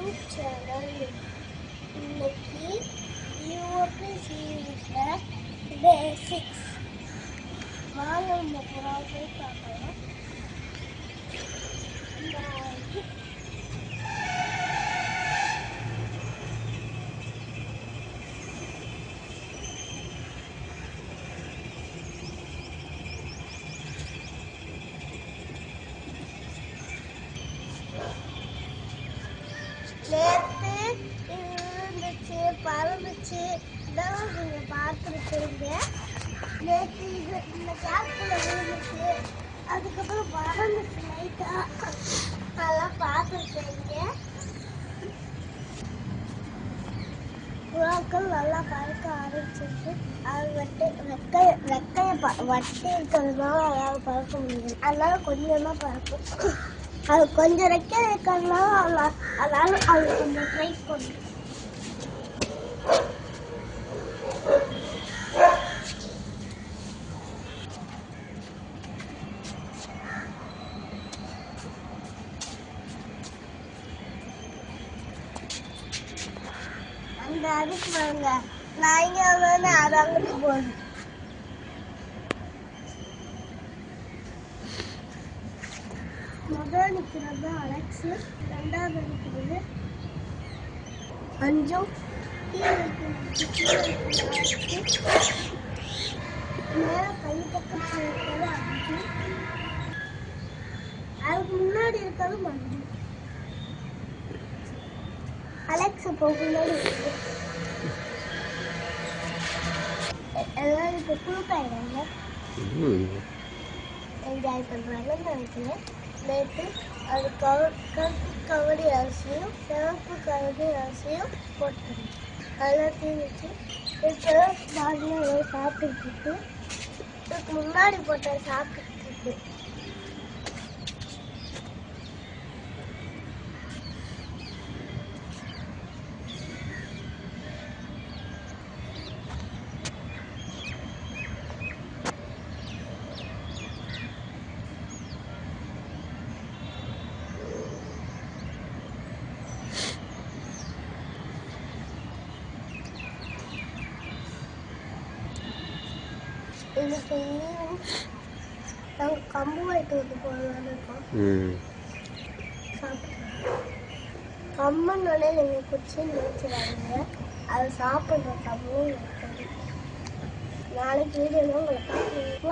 YouTube channel. இன்னைக்கு UOB சீரீஸில் டே 6. வாங்க இந்த புறாவை போய் பார்க்கலாம். நேற்று இருந்துச்சு, பறந்துச்சு, இதெல்லாம் நீங்கள் பார்த்துருக்கீங்க. நேற்று இந்த கேப்ல விழுந்துச்சு, அதுக்கப்புறம் பறந்துச்சு லைட்டாக, அதெல்லாம் பார்த்துருக்கீங்க. புறாக்கள் நல்லா பறக்க ஆரம்பிச்சிருக்கு. அது வெக்கையை வட்டி இருக்கிறதுனால அதாவது பறக்க முடியும். அதனால கொஞ்சமாக பறக்கும். அது கொஞ்சம் ரெக்கை இருக்கிறதுனால அதனால அது கொஞ்சம் ட்ரை பண்ணும். அந்த அதுக்கு வாங்க, நான் இங்கே வந்து அது அங்கிட்டு போகுது. முதல் நிற்கிறது அலெக்ஸு, ரெண்டாவது நிற்கிறது அஞ்சும், மேலே கை பக்கத்தில் இருக்கிறது அஞ்சு, அதுக்கு முன்னாடி இருக்கிறது மஞ்சு. அலெக்ஸ் இப்போ முன்னாடி இருக்குது. எல்லாரும் இப்போ குழுக்காயிடாங்க, என்ஜாய் பண்ணுறாங்கன்னு நினைக்கிறேன். நேற்று அது கருப்பு கவடி அரிசியும் சிவப்பு கவடி அரிசியும் போட்டாங்க. அதெல்லாம் தீர்ந்துச்சு. இப்போ பாருங்க சாப்பிட்டுட்டு இருக்கு. இதுக்கு முன்னாடி போட்ட சாப்பிட்டுட்டு இருக்கு. இன்னைக்கு நாங்கள் கம்பு வாங்கிட்டு வந்து போகலான்னு இருக்கோம். கம்புனாலே நீங்கள் குச்சி நினைச்சிடாதீங்க, அதை சாப்பிட்ற கம்பும் இருக்குது. நாளைக்கு வீடியோவில் உங்களை பார்க்கலாம்.